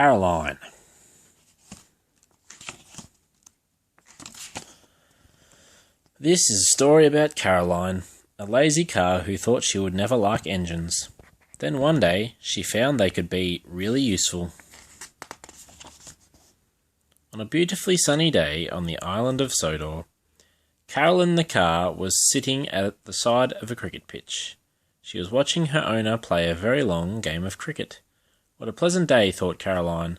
Caroline. This is a story about Caroline, a lazy car who thought she would never like engines. Then one day, she found they could be really useful. On a beautifully sunny day on the island of Sodor, Caroline the car was sitting at the side of a cricket pitch. She was watching her owner play a very long game of cricket. What a pleasant day, thought Caroline.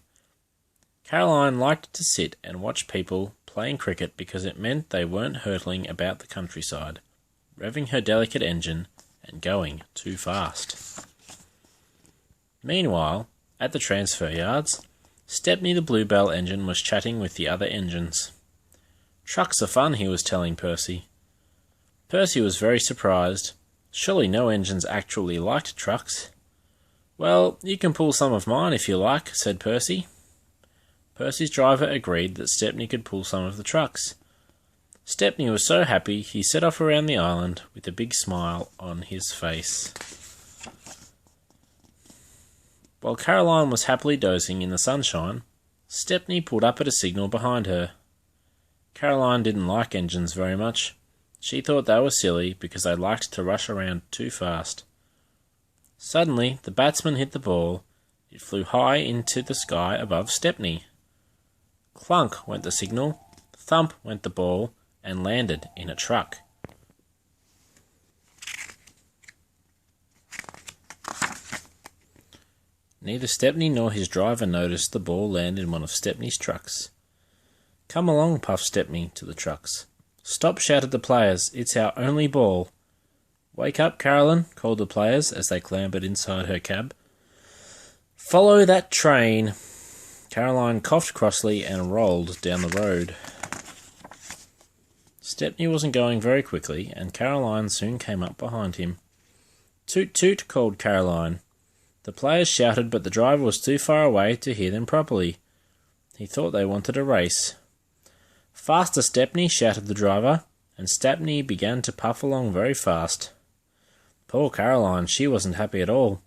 Caroline liked to sit and watch people playing cricket because it meant they weren't hurtling about the countryside, revving her delicate engine and going too fast. Meanwhile, at the transfer yards, Stepney the Bluebell engine was chatting with the other engines. "Trucks are fun," he was telling Percy. Percy was very surprised. Surely no engines actually liked trucks. "Well, you can pull some of mine if you like," said Percy. Percy's driver agreed that Stepney could pull some of the trucks. Stepney was so happy he set off around the island with a big smile on his face. While Caroline was happily dozing in the sunshine, Stepney pulled up at a signal behind her. Caroline didn't like engines very much. She thought they were silly because they liked to rush around too fast. Suddenly, the batsman hit the ball. It flew high into the sky above Stepney. Clunk went the signal, thump went the ball, and landed in a truck. Neither Stepney nor his driver noticed the ball land in one of Stepney's trucks. "Come along," puffed Stepney to the trucks. "Stop," shouted the players. "It's our only ball." "Wake up, Caroline," called the players as they clambered inside her cab. "Follow that train." Caroline coughed crossly and rolled down the road. Stepney wasn't going very quickly, and Caroline soon came up behind him. "Toot toot," called Caroline. The players shouted, but the driver was too far away to hear them properly. He thought they wanted a race. "Faster, Stepney," shouted the driver, and Stepney began to puff along very fast. Poor Caroline, she wasn't happy at all.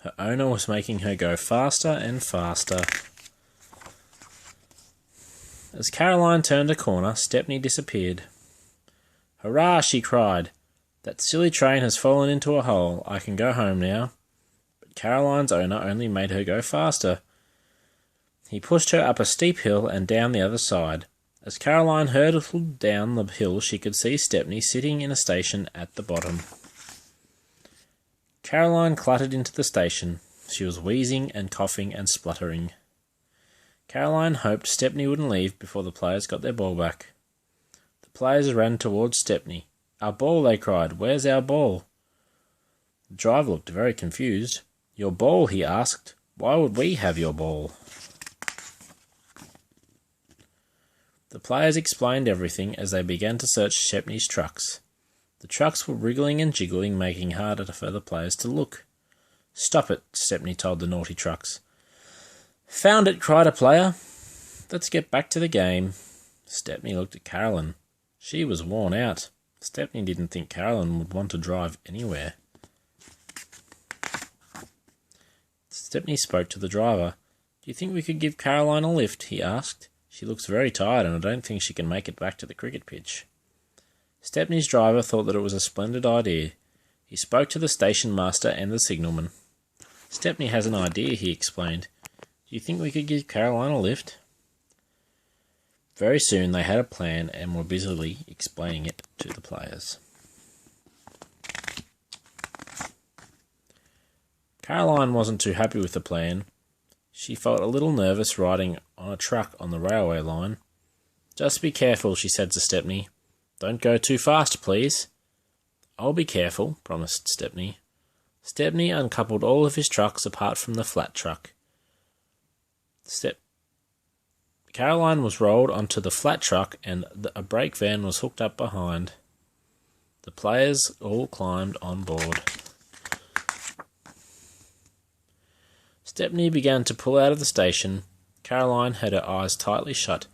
Her owner was making her go faster and faster. As Caroline turned a corner, Stepney disappeared. "Hurrah!" she cried. "That silly train has fallen into a hole. I can go home now." But Caroline's owner only made her go faster. He pushed her up a steep hill and down the other side. As Caroline hurtled down the hill, she could see Stepney sitting in a station at the bottom. Caroline cluttered into the station. She was wheezing and coughing and spluttering. Caroline hoped Stepney wouldn't leave before the players got their ball back. The players ran towards Stepney. "Our ball," they cried. "Where's our ball?" The driver looked very confused. "Your ball?" he asked. "Why would we have your ball?" The players explained everything as they began to search Stepney's trucks. The trucks were wriggling and jiggling, making it harder for the players to look. "Stop it," Stepney told the naughty trucks. "Found it," cried a player. "Let's get back to the game." Stepney looked at Caroline. She was worn out. Stepney didn't think Caroline would want to drive anywhere. Stepney spoke to the driver. "Do you think we could give Caroline a lift?" he asked. "She looks very tired and I don't think she can make it back to the cricket pitch." Stepney's driver thought that it was a splendid idea. He spoke to the station master and the signalman. "Stepney has an idea," he explained. "Do you think we could give Caroline a lift?" Very soon they had a plan and were busily explaining it to the players. Caroline wasn't too happy with the plan. She felt a little nervous riding on a truck on the railway line. "Just be careful," she said to Stepney. "Don't go too fast, please." "I'll be careful," promised Stepney. Stepney uncoupled all of his trucks apart from the flat truck. Caroline was rolled onto the flat truck and a brake van was hooked up behind. The players all climbed on board. Stepney began to pull out of the station. Caroline had her eyes tightly shut.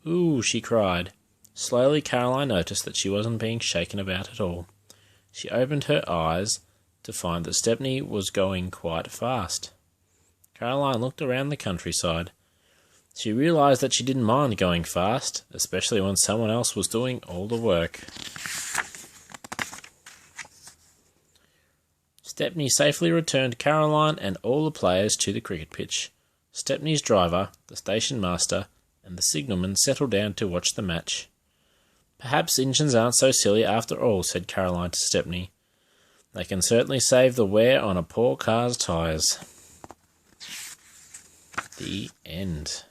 "Ooh," she cried. Slowly Caroline noticed that she wasn't being shaken about at all. She opened her eyes to find that Stepney was going quite fast. Caroline looked around the countryside. She realised that she didn't mind going fast, especially when someone else was doing all the work. Stepney safely returned Caroline and all the players to the cricket pitch. Stepney's driver, the station master, and the signalman settled down to watch the match. "Perhaps engines aren't so silly after all," said Caroline to Stepney. "They can certainly save the wear on a poor car's tyres." The end.